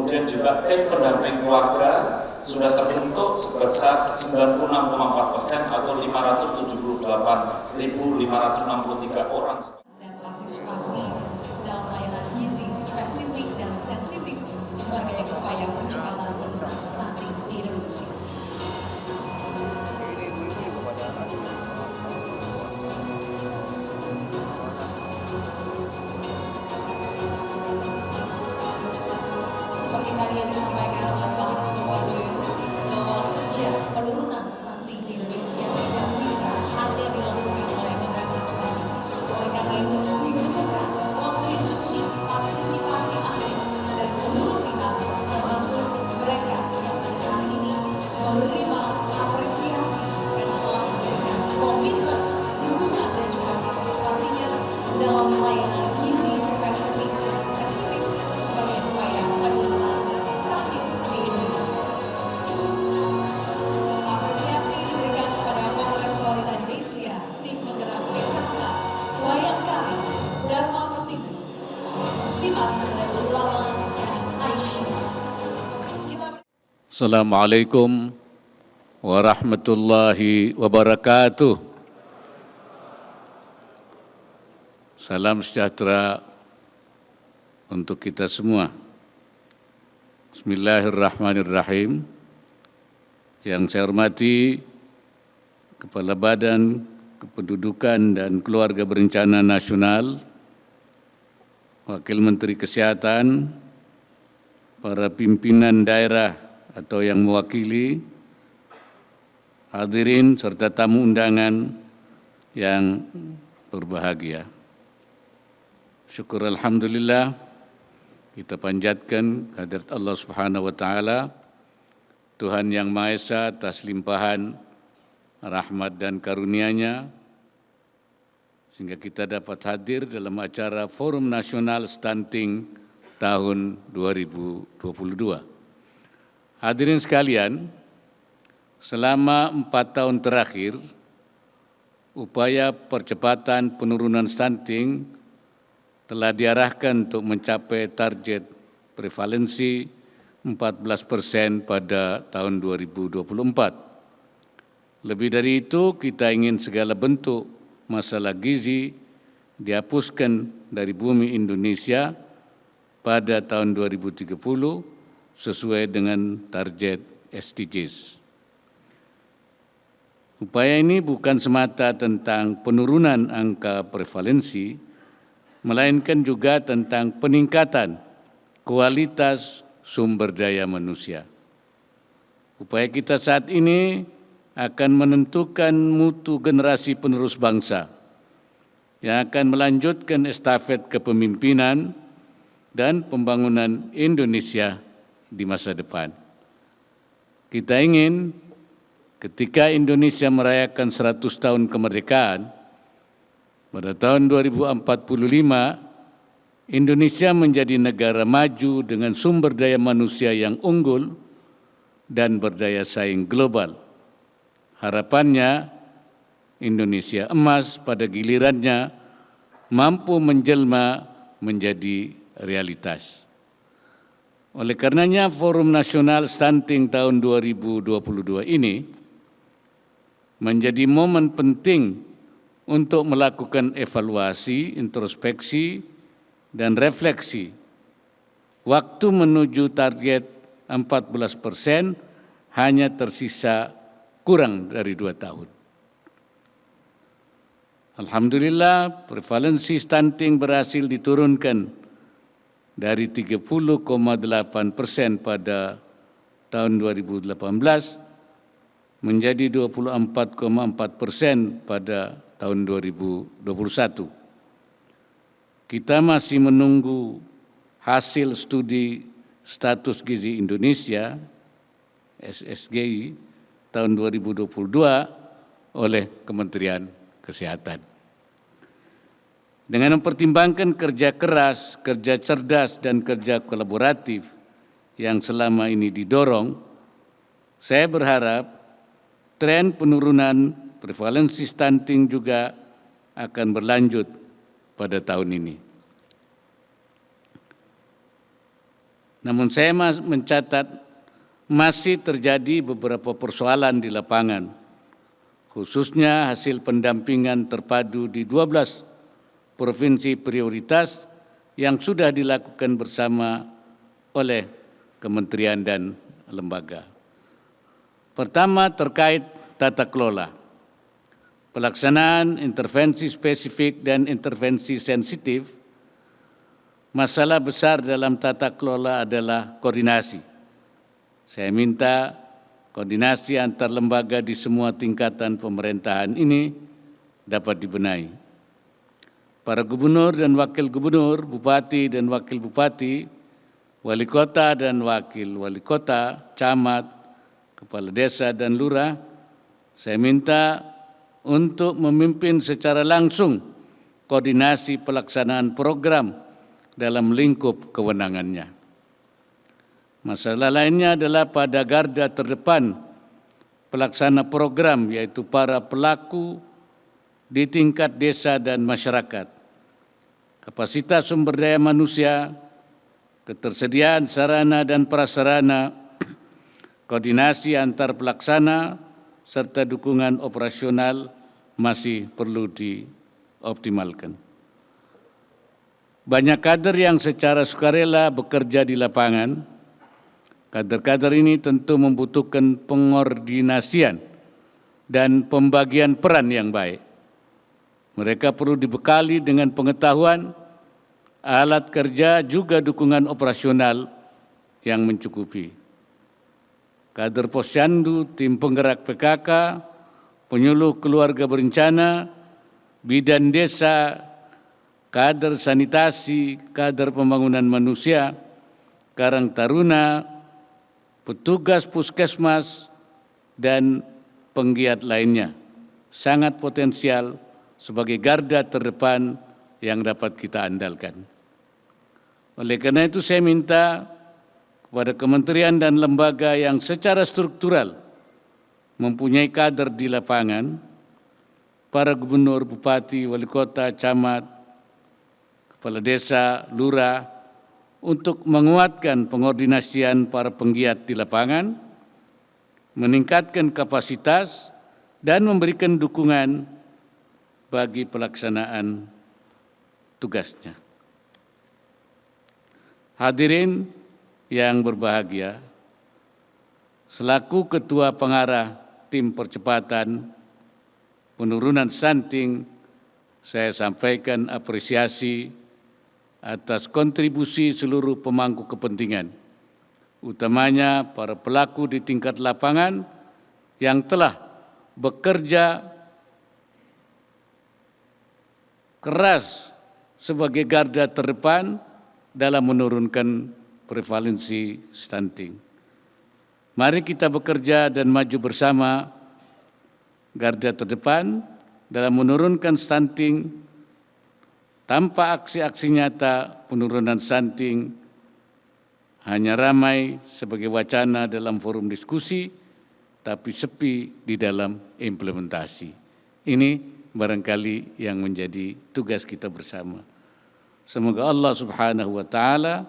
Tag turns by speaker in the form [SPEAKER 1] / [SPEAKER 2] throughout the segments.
[SPEAKER 1] kemudian juga tim pendamping keluarga sudah terbentuk sebesar 96,4% atau 578.563 orang.
[SPEAKER 2] Dan partisipasi dalam layanan gizi spesifik dan sensitif sebagai upaya percepatan penurunan stunting di Indonesia. Seperti tadi yang disampaikan oleh Pak Suwardoyo bahwa kerja penurunan stunting di Indonesia tidak bisa hanya dilakukan oleh pemerintah saja. Oleh karena itu dibutuhkan kontribusi partisipasi aktif dari seluruh pihak, termasuk mereka yang pada hari ini menerima apresiasi karena telah memberikan komitmen, dukungan dan juga partisipasinya dalam layanan gizi spesifik dan sensitif sebagai upaya penurunan stunting di Indonesia. Apresiasi diberikan kepada Kongres Wanita Indonesia, tim penggerak PKK, Bayangkari, Dharma Pertiwi, Muslimat Nahdlatul Ulama, dan Aisyah.
[SPEAKER 3] Assalamualaikum warahmatullahi wabarakatuh. Salam sejahtera untuk kita semua. Bismillahirrahmanirrahim. Yang saya hormati Kepala Badan Kependudukan dan Keluarga Berencana Nasional, Wakil Menteri Kesehatan, para pimpinan daerah atau yang mewakili, hadirin serta tamu undangan yang berbahagia. Syukur alhamdulillah kita panjatkan kehadirat Allah Subhanahu wa taala, Tuhan yang Maha Esa atas limpahan rahmat dan karunia-Nya sehingga kita dapat hadir dalam acara Forum Nasional Stunting tahun 2022. Hadirin sekalian, selama 4 tahun terakhir, upaya percepatan penurunan stunting telah diarahkan untuk mencapai target prevalensi 14% pada tahun 2024. Lebih dari itu, kita ingin segala bentuk masalah gizi dihapuskan dari bumi Indonesia pada tahun 2030 sesuai dengan target SDGs. Upaya ini bukan semata tentang penurunan angka prevalensi, melainkan juga tentang peningkatan kualitas sumber daya manusia. Upaya kita saat ini akan menentukan mutu generasi penerus bangsa yang akan melanjutkan estafet kepemimpinan dan pembangunan Indonesia di masa depan. Kita ingin ketika Indonesia merayakan 100 tahun kemerdekaan, pada tahun 2045, Indonesia menjadi negara maju dengan sumber daya manusia yang unggul dan berdaya saing global. Harapannya, Indonesia emas pada gilirannya mampu menjelma menjadi realitas. Oleh karenanya, Forum Nasional Stunting tahun 2022 ini menjadi momen penting untuk melakukan evaluasi, introspeksi, dan refleksi. Waktu menuju target 14% hanya tersisa kurang dari 2 tahun. Alhamdulillah, prevalensi stunting berhasil diturunkan dari 30,8% pada tahun 2018 menjadi 24,4% pada tahun 2021. Kita masih menunggu hasil studi status gizi Indonesia SSGI tahun 2022 oleh Kementerian Kesehatan. Dengan mempertimbangkan kerja keras, kerja cerdas, dan kerja kolaboratif yang selama ini didorong, saya berharap tren penurunan prevalensi stunting juga akan berlanjut pada tahun ini. Namun saya mencatat masih terjadi beberapa persoalan di lapangan, khususnya hasil pendampingan terpadu di 12 provinsi prioritas yang sudah dilakukan bersama oleh kementerian dan lembaga. Pertama, terkait tata kelola. Pelaksanaan intervensi spesifik dan intervensi sensitif, masalah besar dalam tata kelola adalah koordinasi. Saya minta koordinasi antar lembaga di semua tingkatan pemerintahan ini dapat dibenahi. Para gubernur dan wakil gubernur, bupati dan wakil bupati, wali kota dan wakil wali kota, camat, kepala desa dan lurah, saya minta untuk memimpin secara langsung koordinasi pelaksanaan program dalam lingkup kewenangannya. Masalah lainnya adalah pada garda terdepan pelaksana program, yaitu para pelaku di tingkat desa dan masyarakat. Kapasitas sumber daya manusia, ketersediaan sarana dan prasarana, koordinasi antar pelaksana, serta dukungan operasional masih perlu dioptimalkan. Banyak kader yang secara sukarela bekerja di lapangan. Kader-kader ini tentu membutuhkan pengordinasian dan pembagian peran yang baik. Mereka perlu dibekali dengan pengetahuan, alat kerja, juga dukungan operasional yang mencukupi. Kader Posyandu, tim penggerak PKK, penyuluh keluarga berencana, bidan desa, kader sanitasi, kader pembangunan manusia, Karang Taruna, petugas puskesmas, dan penggiat lainnya sangat potensial sebagai garda terdepan yang dapat kita andalkan. Oleh karena itu saya minta kepada kementerian dan lembaga yang secara struktural mempunyai kader di lapangan, para gubernur, bupati, wali kota, camat, kepala desa, lurah, untuk menguatkan pengordinasian para penggiat di lapangan, meningkatkan kapasitas, dan memberikan dukungan bagi pelaksanaan tugasnya. Hadirin yang berbahagia, selaku Ketua Pengarah Tim Percepatan Penurunan Stunting, saya sampaikan apresiasi atas kontribusi seluruh pemangku kepentingan, utamanya para pelaku di tingkat lapangan yang telah bekerja keras sebagai garda terdepan dalam menurunkan prevalensi stunting. Mari kita bekerja dan maju bersama garda terdepan dalam menurunkan stunting. Tanpa aksi-aksi nyata, penurunan stunting hanya ramai sebagai wacana dalam forum diskusi, tapi sepi di dalam implementasi. Ini barangkali yang menjadi tugas kita bersama. Semoga Allah Subhanahu wa Ta'ala,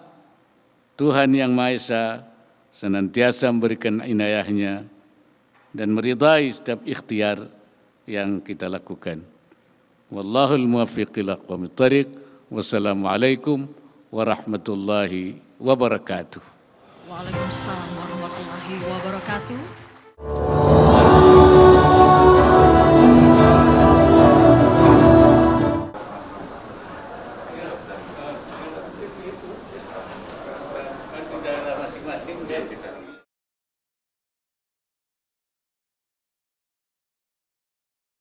[SPEAKER 3] Tuhan yang Maha Esa, senantiasa memberikan inayahnya dan meridai setiap ikhtiar yang kita lakukan. Wallahul muwaffiq ila aqwamit thariq. Wassalamualaikum warahmatullahi wabarakatuh.
[SPEAKER 2] Waalaikumsalam warahmatullahi wabarakatuh.